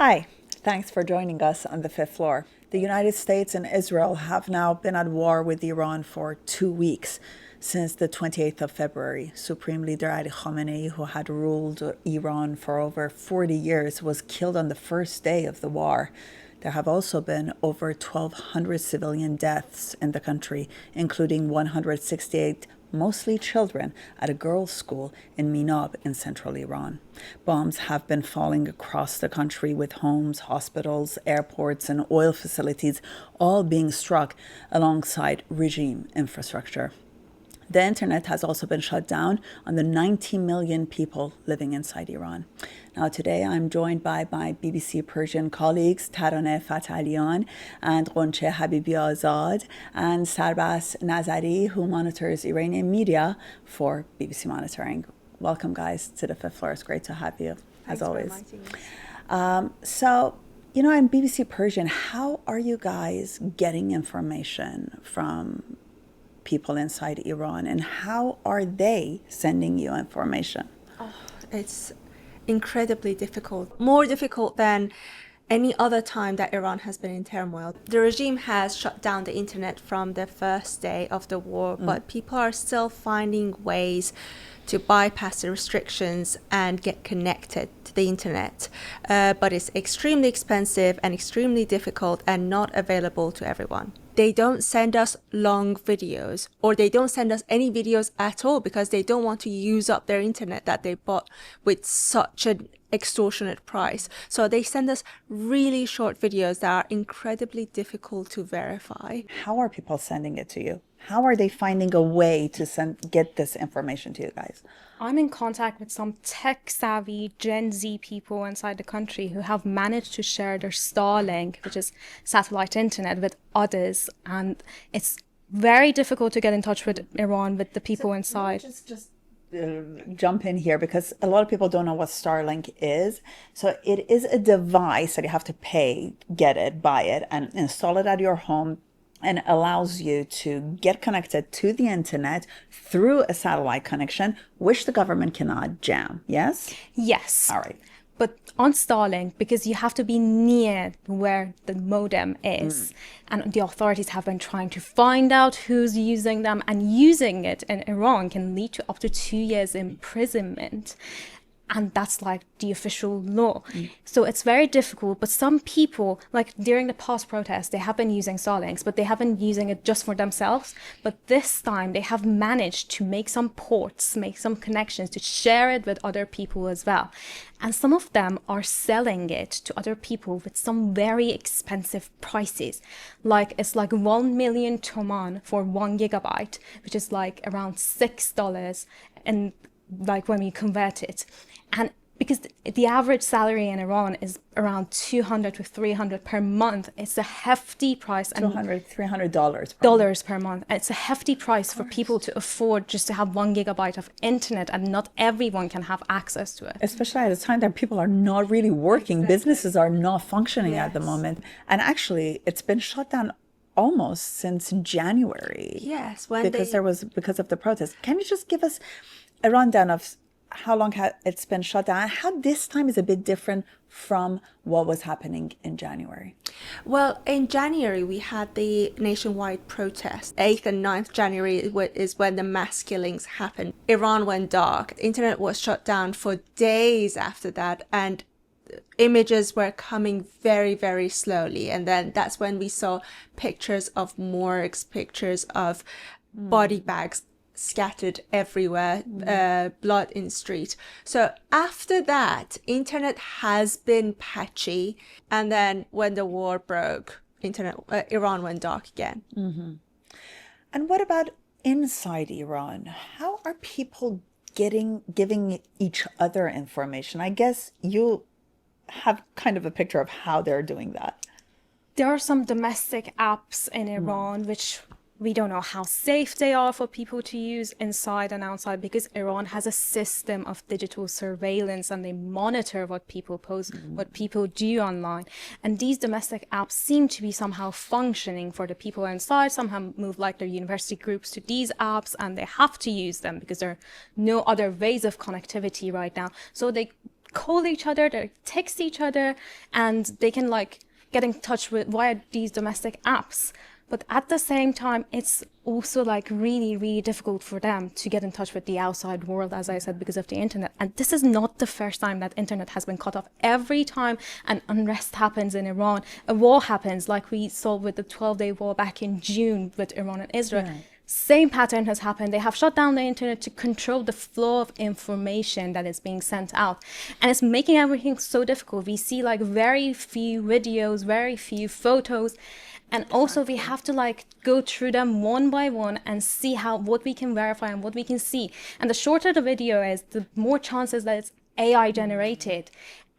Hi, thanks for joining us on the fifth floor. The United States and Israel have now been at war with Iran for 2 weeks, since the 28th of February. Supreme Leader Ali Khamenei, who had ruled Iran for over 40 years, was killed on the first day of the war. There have also been over 1,200 civilian deaths in the country, including 168 mostly children, at a girls' school in Minab in central Iran. Bombs have been falling across the country, with homes, hospitals, airports, and oil facilities all being struck alongside regime infrastructure. The internet has also been shut down on the 90 million people living inside Iran. Now, today I'm joined by my BBC Persian colleagues, Taraneh Fatalian and Ghonche Habibi Azad, and Sarbas Nazari, who monitors Iranian media for BBC Monitoring. Welcome, guys, to the fifth floor. It's great to have you, as always. Thanks for inviting us. In BBC Persian, how are you guys getting information from people inside Iran, and how are they sending you information? It's incredibly difficult, more difficult than any other time that Iran has been in turmoil. The regime has shut down the internet from the first day of the war, but people are still finding ways to bypass the restrictions and get connected to the internet. But it's extremely expensive and extremely difficult and not available to everyone. They don't send us long videos, or they don't send us any videos at all, because they don't want to use up their internet that they bought with such an extortionate price. So they send us really short videos that are incredibly difficult to verify. How are people sending it to you? How are they finding a way to get this information to you guys? I'm in contact with some tech-savvy Gen Z people inside the country who have managed to share their Starlink, which is satellite internet, with others. And it's very difficult to get in touch with Iran, with the people inside. Jump in here, because a lot of people don't know what Starlink is. So it is a device that you have to get it, buy it, and install it at your home, and allows you to get connected to the internet through a satellite connection, which the government cannot jam. Yes? Yes. All right. But on Starlink, because you have to be near where the modem is, and the authorities have been trying to find out who's using them, and using it in Iran can lead to up to 2 years imprisonment. And that's like the official law. So it's very difficult. But some people, like during the past protests, they have been using Starlinks, but they have been using it just for themselves. But this time they have managed to make some ports, make some connections to share it with other people as well. And some of them are selling it to other people with some very expensive prices. Like it's like 1 million toman for 1 GB, which is like around $6. And like when we convert it. And because the average salary in Iran is around 200 to 300 per month, it's a hefty price. And $300 per month. And it's a hefty price for people to afford just to have 1 GB of internet, and not everyone can have access to it. Especially at a time that people are not really working. Exactly. Businesses are not functioning at the moment. And actually, it's been shut down almost since January. Yes, because of the protests. Can you just give us a rundown of how long it's been shut down, how this time is a bit different from what was happening in January? Well, in January, we had the nationwide protest. 8th and 9th January is when the mass killings happened. Iran went dark. The internet was shut down for days after that, and images were coming very, very slowly. And then that's when we saw pictures of morgues, pictures of body bags scattered everywhere, blood in the street. So after that, internet has been patchy. And then when the war broke, Iran went dark again. And what about inside Iran? How are people giving each other information? I guess you have kind of a picture of how they're doing that. There are some domestic apps in Iran which we don't know how safe they are for people to use inside and outside, because Iran has a system of digital surveillance and they monitor what people post, what people do online. And these domestic apps seem to be somehow functioning for the people inside. Some have moved like their university groups to these apps, and they have to use them because there are no other ways of connectivity right now. So they call each other, they text each other, and they can like get in touch with via these domestic apps. But at the same time, it's also like really, really difficult for them to get in touch with the outside world, as I said, because of the internet. And this is not the first time that internet has been cut off. Every time an unrest happens in Iran, a war happens, like we saw with the 12-day war back in June with Iran and Israel. Right. Same pattern has happened. They have shut down the internet to control the flow of information that is being sent out. And it's making everything so difficult. We see like very few videos, very few photos. And also we have to like go through them one by one and see what we can verify and what we can see. And the shorter the video is, the more chances that it's AI generated.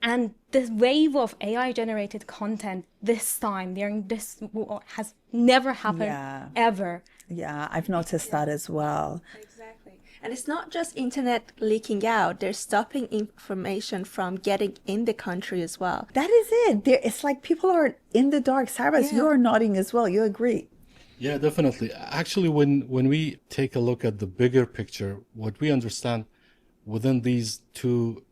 And the wave of AI generated content this time during this war has never happened ever. Yeah, I've noticed that as well. Exactly. And it's not just internet leaking out, they're stopping information from getting in the country as well. That is it. It's like people are in the dark. Sarbaz, you're nodding as well. You agree? Yeah, definitely. Actually, when we take a look at the bigger picture, what we understand within these two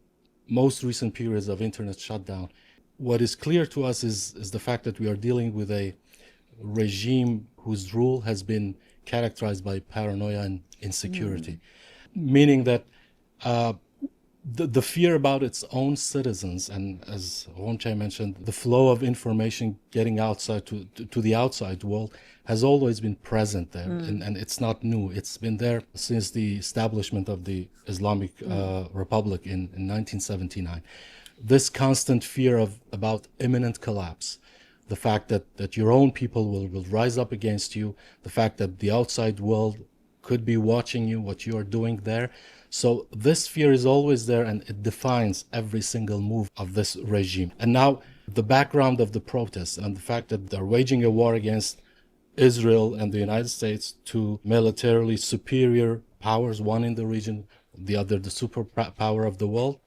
most recent periods of internet shutdown, what is clear to us is the fact that we are dealing with a regime whose rule has been characterized by paranoia and insecurity, meaning that the fear about its own citizens, and as Ghoncha mentioned, the flow of information getting outside to the outside world has always been present there, and it's not new. It's been there since the establishment of the Islamic Republic in 1979. This constant fear about imminent collapse, the fact that your own people will rise up against you, the fact that the outside world could be watching you, what you are doing there. So this fear is always there, and it defines every single move of this regime. And now the background of the protests and the fact that they're waging a war against Israel and the United States, two militarily superior powers, one in the region, the other the superpower of the world.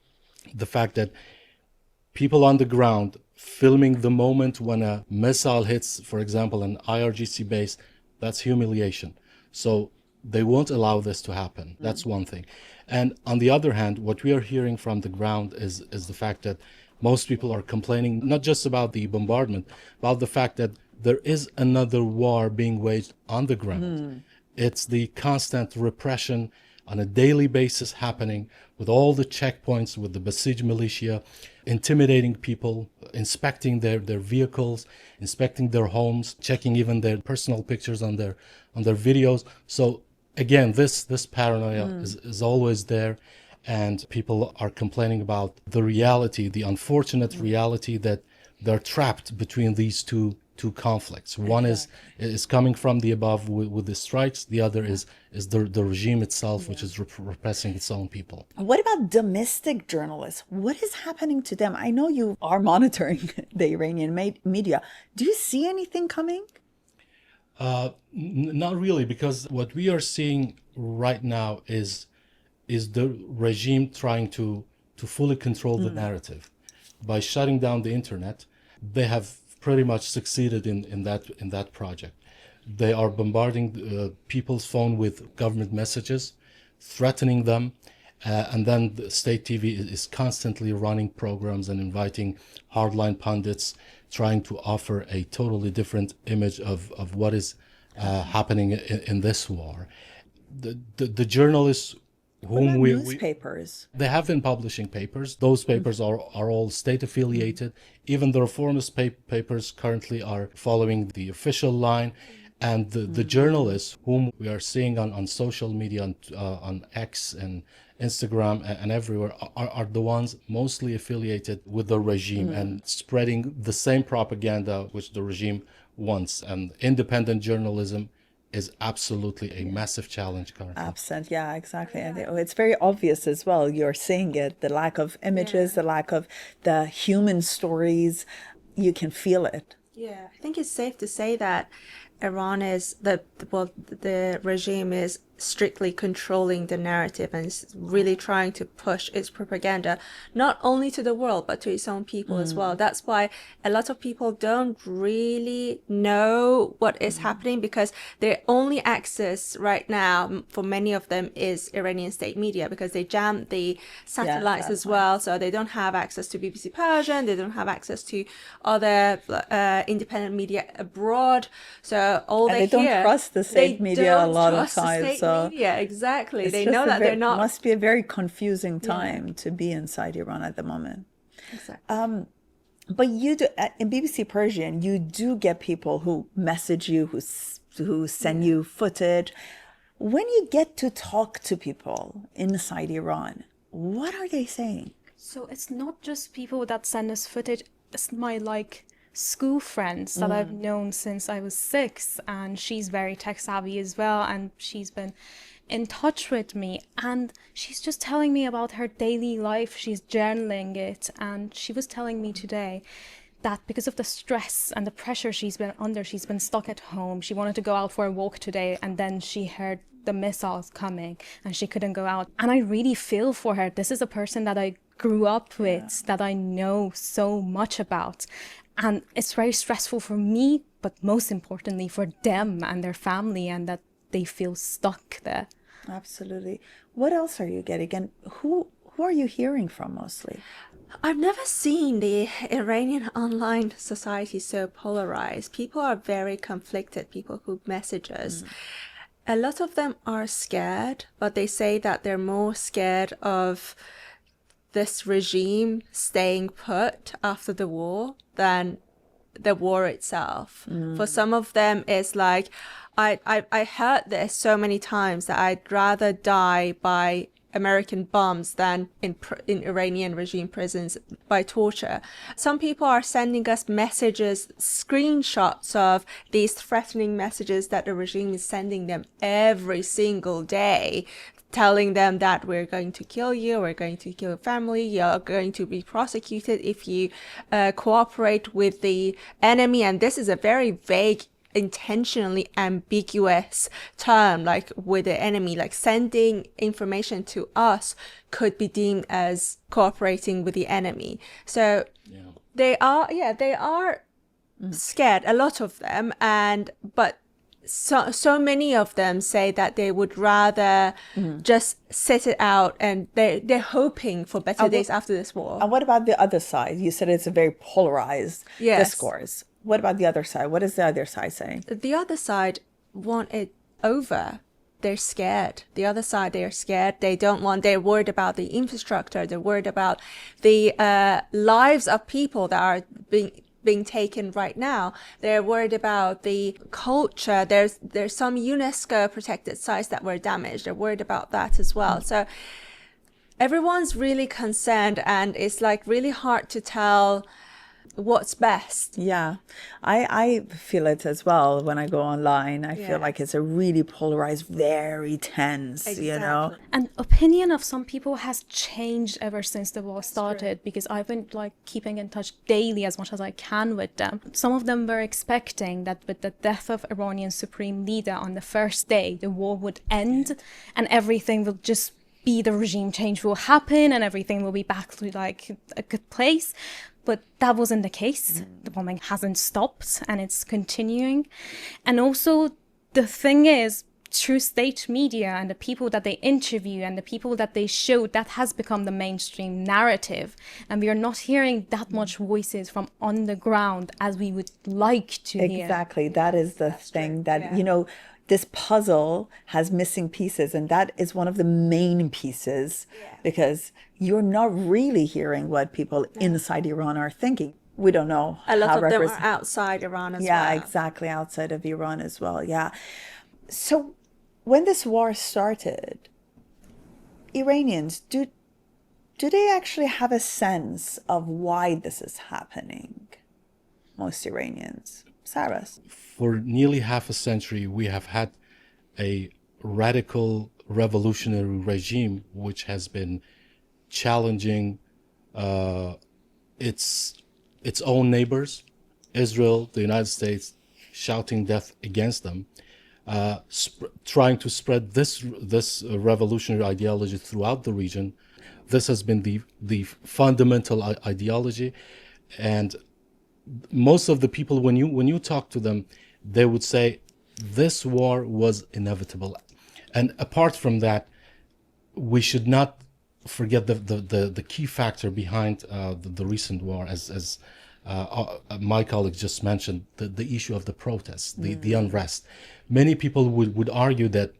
The fact that people on the ground filming the moment when a missile hits, for example, an IRGC base, that's humiliation. So they won't allow this to happen. That's one thing. And on the other hand, what we are hearing from the ground is the fact that most people are complaining not just about the bombardment, about the fact that there is another war being waged on the ground. It's the constant repression on a daily basis happening with all the checkpoints, with the Basij militia, intimidating people, inspecting their vehicles, inspecting their homes, checking even their personal pictures on their videos. So again, this paranoia is always there, and people are complaining about the reality, the unfortunate reality that they're trapped between these two conflicts. One is coming from the above with the strikes. The other is the regime itself, which is repressing its own people. What about domestic journalists? What is happening to them? I know you are monitoring the Iranian media. Do you see anything coming? Not really, because what we are seeing right now is the regime trying to fully control the narrative. By shutting down the internet, they have pretty much succeeded in that project. They are bombarding people's phone with government messages, threatening them, and then the state TV is constantly running programs and inviting hardline pundits, trying to offer a totally different image of what is happening in this war. The journalists whom we newspapers? They have been publishing papers. Those papers are all state affiliated. Even the reformist papers currently are following the official line. And the journalists whom we are seeing on social media, on X and Instagram and everywhere, are the ones mostly affiliated with the regime and spreading the same propaganda which the regime wants. And independent journalism is absolutely a massive challenge currently. Absent, yeah, exactly. And it's very obvious as well. You're seeing it, the lack of images, the lack of the human stories. You can feel it. Yeah, I think it's safe to say that Iran is the regime is strictly controlling the narrative and is really trying to push its propaganda not only to the world but to its own people as well. That's why a lot of people don't really know what is happening, because their only access right now for many of them is Iranian state media, because they jammed the satellites as well, so they don't have access to BBC Persian, they don't have access to other independent media abroad, so all And they they hear, don't trust the state they media a don't lot of trust the times, state so media, exactly. it's They just know a that they're not. must be a very confusing time to be inside Iran at the moment. Exactly. But you do in BBC Persian, you do get people who message you, who send you footage. When you get to talk to people inside Iran, what are they saying? So it's not just people that send us footage. It's my school friends that I've known since I was 6, and she's very tech savvy as well, and she's been in touch with me, and she's just telling me about her daily life. She's journaling it, and she was telling me today that because of the stress and the pressure she's been under, she's been stuck at home. She wanted to go out for a walk today, and then she heard the missiles coming and she couldn't go out. And I really feel for her. This is a person that I grew up with, that I know so much about. And it's very stressful for me, but most importantly for them and their family, and that they feel stuck there. Absolutely. What else are you getting? And who are you hearing from mostly? I've never seen the Iranian online society so polarized. People are very conflicted, people who message us. A lot of them are scared, but they say that they're more scared of this regime staying put after the war than the war itself. For some of them, it's like, I heard this so many times that I'd rather die by American bombs than in Iranian regime prisons by torture. Some people are sending us messages, screenshots of these threatening messages that the regime is sending them every single day, telling them that we're going to kill you, we're going to kill your family, you're going to be prosecuted if you cooperate with the enemy. And this is a very vague, intentionally ambiguous term, like with the enemy, like sending information to us could be deemed as cooperating with the enemy. So they are scared, a lot of them, but so many of them say that they would rather just sit it out, and they're hoping for better days after this war. And what about the other side? You said it's a very polarized discourse. What about the other side? What is the other side saying? The other side want it over. They're scared. The other side, they're scared. They're worried about the infrastructure. They're worried about the lives of people that are being taken right now. They're worried about the culture. There's some UNESCO protected sites that were damaged. They're worried about that as well. So everyone's really concerned, and it's like really hard to tell what's best. Yeah, I feel it as well when I go online. I feel like it's a really polarized, very tense, you know. And opinion of some people has changed ever since the war started, because I've been keeping in touch daily as much as I can with them. Some of them were expecting that with the death of Iranian supreme leader on the first day, the war would end and everything will just be, the regime change will happen and everything will be back to a good place. But that wasn't the case. The bombing hasn't stopped and it's continuing. And also the thing is, through state media and the people that they interview and the people that they show, that has become the mainstream narrative. And we are not hearing that much voices from on the ground as we would like to hear. Exactly. That is the thing that, you know, this puzzle has missing pieces, and that is one of the main pieces, because you're not really hearing what people inside Iran are thinking. We don't know. A lot of them are outside Iran as well. Yeah, exactly, outside of Iran as well. Yeah. So when this war started, Iranians, do they actually have a sense of why this is happening? Most Iranians. Saras. For nearly half a century, we have had a radical revolutionary regime which has been challenging its own neighbors, Israel, the United States, shouting death against them. trying to spread this revolutionary ideology throughout the region. This has been the fundamental ideology, and most of the people, when you talk to them, they would say this war was inevitable. And apart from that, we should not forget the key factor behind the recent war, as my colleague just mentioned, the issue of the protests, the unrest. Many people would argue that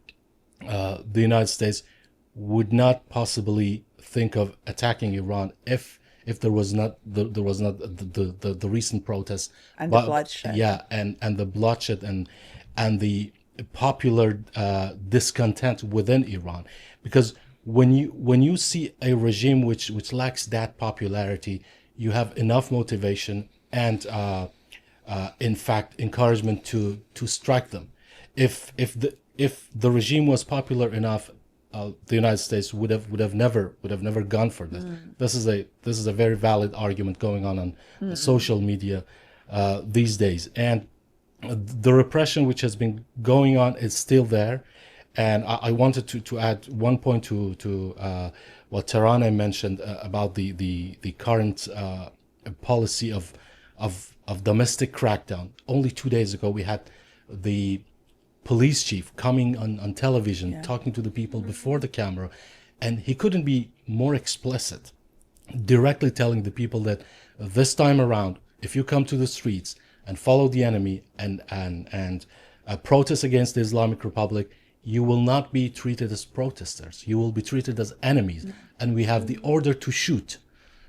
the United States would not possibly think of attacking Iran if there was not the recent protests And the bloodshed. Yeah, and the bloodshed and the popular discontent within Iran, because when you see a regime which lacks that popularity, you have enough motivation and in fact encouragement to strike them. If the regime was popular enough, the United States would have never gone for this. This is a very valid argument going on social media these days, and the repression which has been going on is still there. And I wanted to add one point to what Taraneh mentioned about the current policy of domestic crackdown. Only 2 days ago, we had the police chief coming on television, talking to the people before the camera, and he couldn't be more explicit, directly telling the people that this time around, if you come to the streets and follow the enemy and protest against the Islamic Republic, you will not be treated as protesters. You will be treated as enemies, and we have the order to shoot.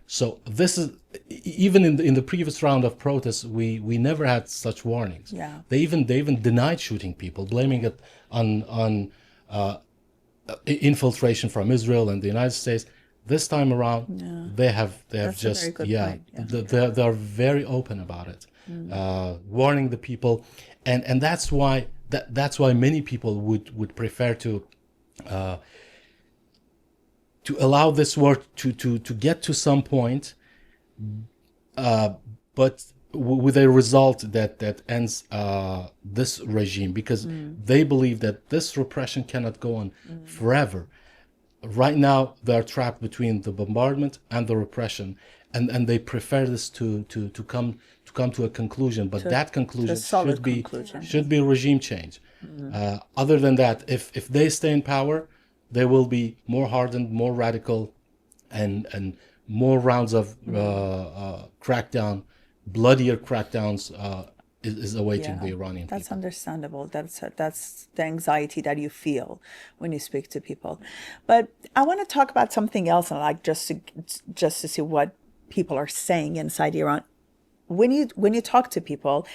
So this is, even in the previous round of protests, we never had such warnings. Yeah. They even denied shooting people, blaming it on infiltration from Israel and the United States. This time around, they have That's a just very good point, they are very open about it, warning the people, and that's why many people would prefer to allow this war to get to some point, but with a result that ends this regime, because they believe that this repression cannot go on forever. Right now, they are trapped between the bombardment and the repression, and they prefer this to come to a conclusion. But that conclusion should be regime change. Other than that, if they stay in power, they will be more hardened, more radical, and more rounds of crackdown, bloodier crackdowns is awaiting the Iranian That's people. understandable. That's the anxiety that you feel when you speak to people. But I want to talk about something else, and like just to see what people are saying inside Iran. When you talk to people,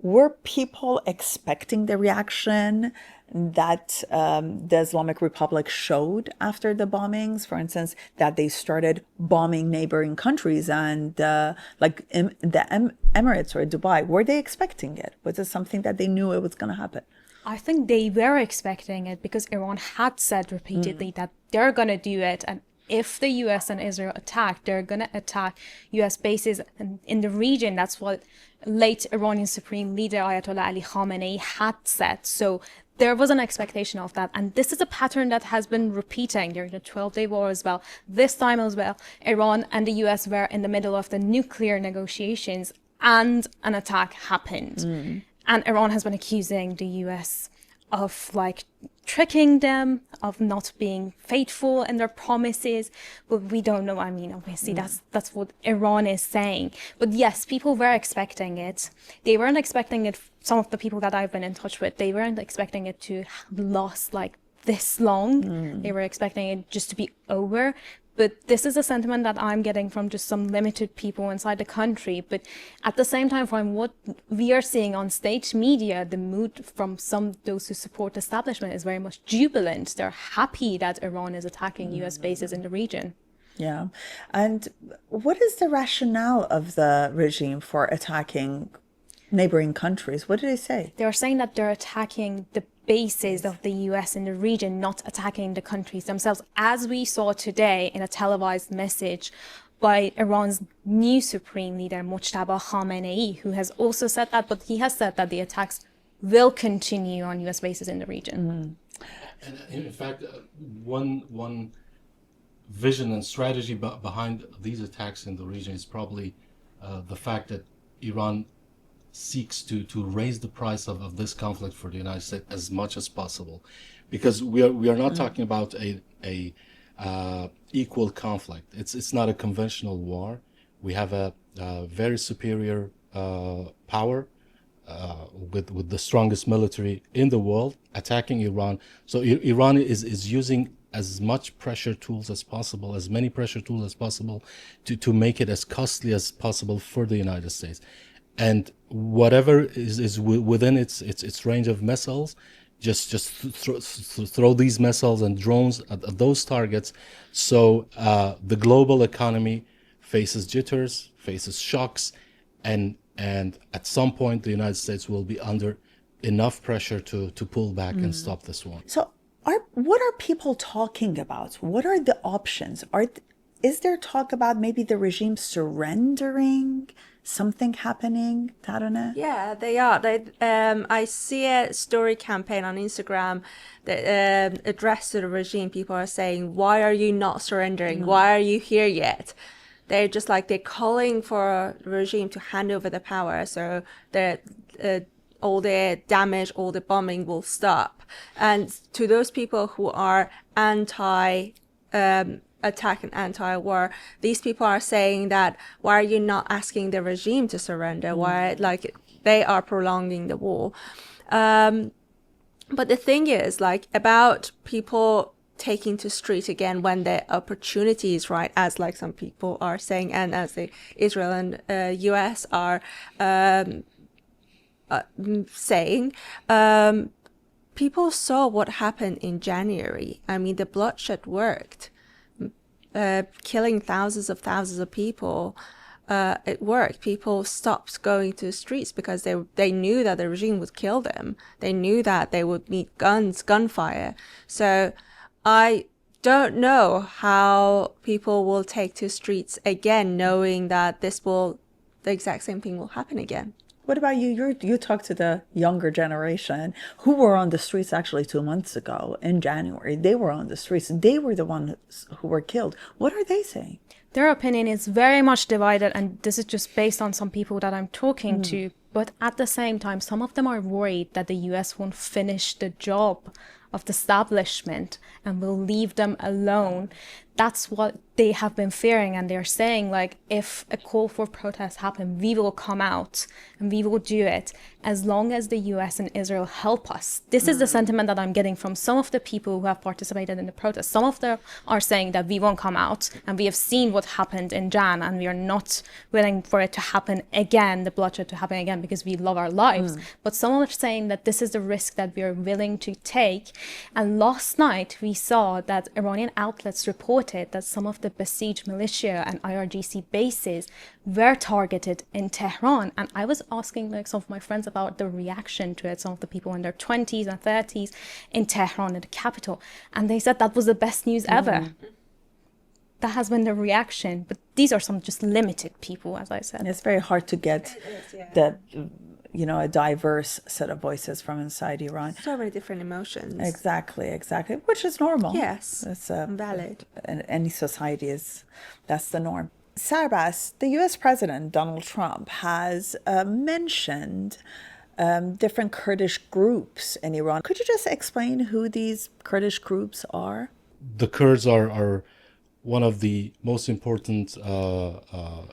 were people expecting the reaction that the Islamic Republic showed after the bombings? For instance, that they started bombing neighboring countries and like the Emirates or Dubai. Were they expecting it? Was it something that they knew it was going to happen? I think they were expecting it because Iran had said repeatedly that they're going to do it, and if the US and Israel attack, they're going to attack US bases in the region. That's what late Iranian Supreme Leader Ayatollah Ali Khamenei had said. So there was an expectation of that. And this is a pattern that has been repeating during the 12-day war as well. This time as well, Iran and the US were in the middle of the nuclear negotiations and an attack happened. And Iran has been accusing the US of like tricking them, of not being faithful in their promises, but we don't know. I mean, obviously that's what Iran is saying. But yes, people were expecting it. They weren't expecting it. Some of the people that I've been in touch with, they weren't expecting it to last like this long. They were expecting it just to be over. But this is a sentiment that I'm getting from just some limited people inside the country. But at the same time, from what we are seeing on state media, the mood from those who support the establishment is very much jubilant. They're happy that Iran is attacking US bases in the region. Yeah. And what is the rationale of the regime for attacking neighboring countries? What did they say? They're saying that they're attacking the bases of the US in the region, not attacking the countries themselves, as we saw today in a televised message by Iran's new supreme leader, Mojtaba Khamenei, who has also said that, but he has said that the attacks will continue on US bases in the region. And in fact, one vision and strategy behind these attacks in the region is probably the fact that Iran seeks to raise the price of this conflict for the United States as much as possible, because we are not talking about a equal conflict. It's not a conventional war. We have a very superior power with the strongest military in the world attacking Iran. So Iran is using as much pressure tools as possible, as many pressure tools as possible, to make it as costly as possible for the United States. And whatever is within its range of missiles, just throw these missiles and drones at those targets. So the global economy faces jitters, faces shocks, and at some point the United States will be under enough pressure to pull back and stop this war. So, what are people talking about? What are the options? Is there talk about maybe the regime surrendering? Something happening, Tarana? Yeah, they are. I see a story campaign on Instagram that addressed to the regime. People are saying, "Why are you not surrendering? Why are you here yet?" They're just like they're calling for the regime to hand over the power, so that all the damage, all the bombing will stop. And to those people who are anti attack and anti-war, these people are saying that, why are you not asking the regime to surrender? Why, like, they are prolonging the war. But the thing is, like, about people taking to street again when the opportunity is right, as like some people are saying, and as the Israel and US are saying, people saw what happened in January. I mean, the bloodshed worked. Killing thousands of people, it worked. People stopped going to the streets because they knew that the regime would kill them. They knew that they would meet gunfire. So I don't know how people will take to streets again, knowing that the exact same thing will happen again. What about you? You talk to the younger generation who were on the streets actually 2 months ago in January. They were on the streets. They were the ones who were killed. What are they saying? Their opinion is very much divided, and this is just based on some people that I'm talking to. But at the same time, some of them are worried that the US won't finish the job of the establishment and will leave them alone. That's what they have been fearing, and they're saying, like, if a call for protest happens, we will come out and we will do it as long as the US and Israel help us. This is the sentiment that I'm getting from some of the people who have participated in the protest. Some of them are saying that we won't come out, and we have seen what happened in Jan, and we are not willing for it to happen again, the bloodshed to happen again, because we love our lives. But some are saying that this is the risk that we are willing to take. And last night we saw that Iranian outlets reported that some of the besieged militia and IRGC bases were targeted in Tehran. And I was asking like some of my friends about the reaction to it, some of the people in their 20s and 30s in Tehran, in the capital. And they said that was the best news ever. That has been the reaction. But these are some just limited people, as I said. It's very hard to get a diverse set of voices from inside Iran. So many different emotions. Exactly, which is normal. Yes, it's valid. In any society, that's the norm. Sarbas, the U.S. President Donald Trump has mentioned different Kurdish groups in Iran. Could you just explain who these Kurdish groups are? The Kurds are one of the most important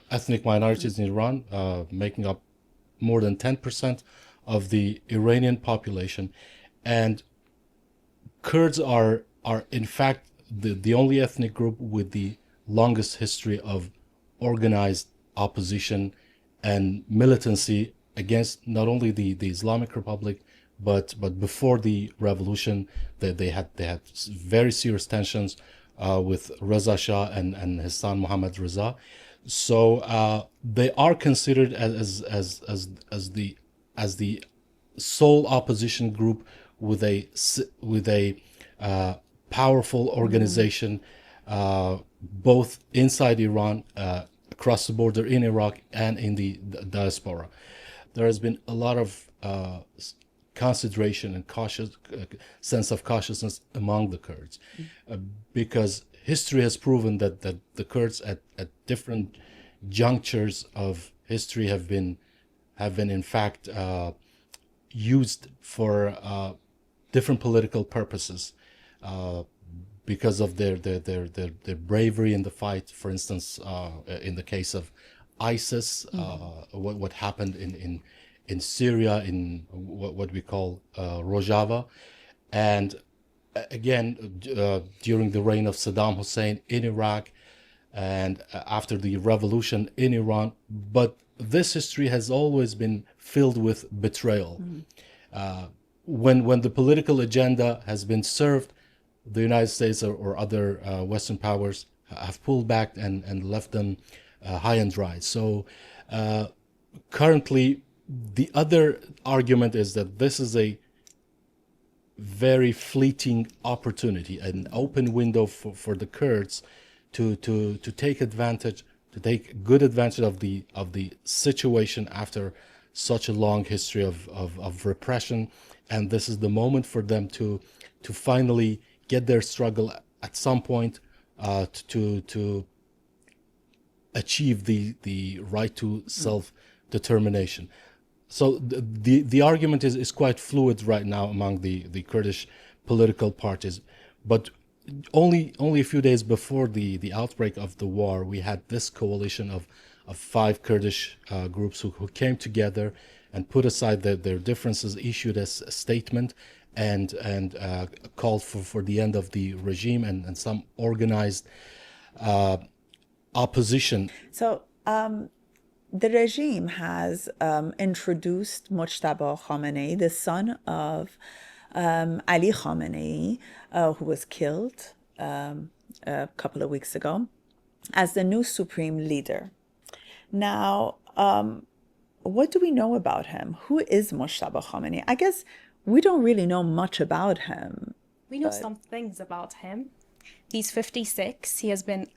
ethnic minorities in Iran, making up more than 10% of the Iranian population. And Kurds are in fact the only ethnic group with the longest history of organized opposition and militancy against not only the Islamic Republic, but before the revolution, they had very serious tensions with Reza Shah and his son Mohammad Reza. So they are considered as the sole opposition group with a powerful organization, both inside Iran, across the border in Iraq, and in the diaspora. There has been a lot of consideration and sense of cautiousness among the Kurds, because history has proven that the Kurds at different junctures of history have been in fact used for different political purposes, because of their bravery in the fight. For instance, in the case of ISIS, what happened in Syria, in what we call Rojava, and again during the reign of Saddam Hussein in Iraq, and after the revolution in Iran. But this history has always been filled with betrayal. When the political agenda has been served, the United States or other Western powers have pulled back and left them high and dry. So currently, the other argument is that this is a very fleeting opportunity, an open window for the Kurds to take good advantage of the situation after such a long history of repression. And this is the moment for them to finally get their struggle at some point to achieve the right to self-determination. So the argument is quite fluid right now among the Kurdish political parties. But only a few days before the outbreak of the war, we had this coalition of 5 Kurdish groups who came together and put aside their differences, issued a statement, and called for the end of the regime and some organized opposition. So the regime has introduced Mojtaba Khamenei, the son of Ali Khamenei, who was killed a couple of weeks ago, as the new supreme leader. Now, what do we know about him? Who is Mojtaba Khamenei? I guess we don't really know much about him. We know some things about him. He's 56. He has been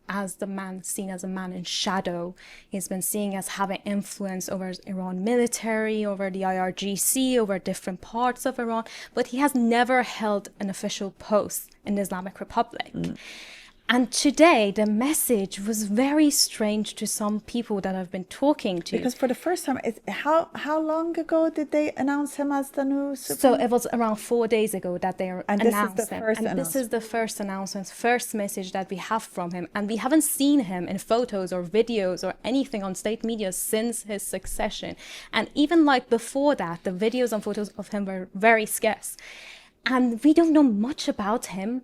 seen as a man in shadow. He's been seen as having influence over Iran military, over the IRGC, over different parts of Iran, but he has never held an official post in the Islamic Republic. And today, the message was very strange to some people that I've been talking to. Because for the first time, how long ago did they announce him as the new supreme? So it was around 4 days ago that they announced him. And this is the first announcement, first message that we have from him. And we haven't seen him in photos or videos or anything on state media since his succession. And even like before that, the videos and photos of him were very scarce. And we don't know much about him.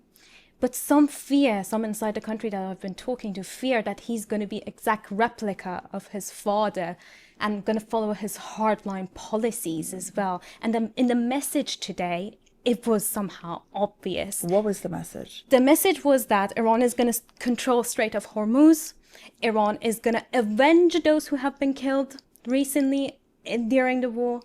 But some inside the country that I've been talking to fear that he's going to be exact replica of his father and going to follow his hardline policies as well. And then in the message today, it was somehow obvious. What was the message? The message was that Iran is going to control Strait of Hormuz. Iran is going to avenge those who have been killed recently during the war.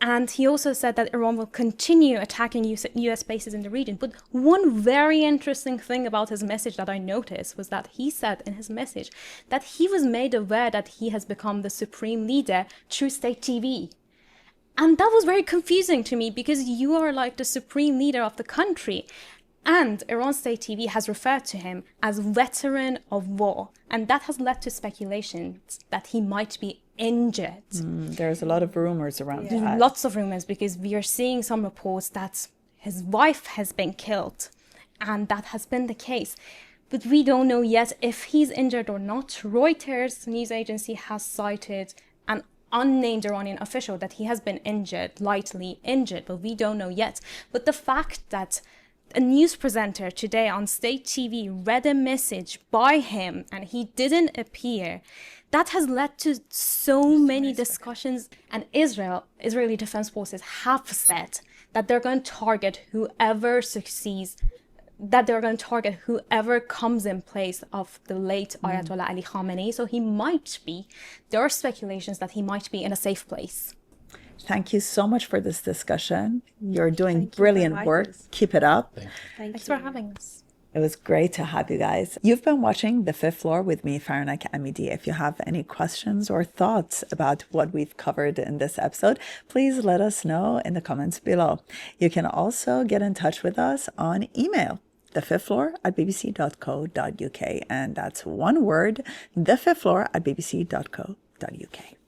And he also said that Iran will continue attacking US bases in the region. But one very interesting thing about his message that I noticed was that he said in his message that he was made aware that he has become the supreme leader through state TV. And that was very confusing to me, because you are like the supreme leader of the country. And Iran State TV has referred to him as veteran of war. And that has led to speculations that he might be injured. There's a lot of rumors around that. Lots of rumors, because we are seeing some reports that his wife has been killed. And that has been the case. But we don't know yet if he's injured or not. Reuters news agency has cited an unnamed Iranian official that he has been injured, lightly injured, but we don't know yet. But the fact that a news presenter today on state TV read a message by him and he didn't appear, that has led to so many discussions. And Israeli Defense Forces have said that they're going to target whoever succeeds, that they're going to target whoever comes in place of the late Ayatollah Ali Khamenei. So there are speculations that he might be in a safe place. Thank you so much for this discussion. You're doing brilliant work. Keep it up. Thanks for having us. It was great to have you guys. You've been watching The Fifth Floor with me, Farnak Amidi. If you have any questions or thoughts about what we've covered in this episode, please let us know in the comments below. You can also get in touch with us on email, thefifthfloor@bbc.co.uk. And that's one word, thefifthfloor@bbc.co.uk.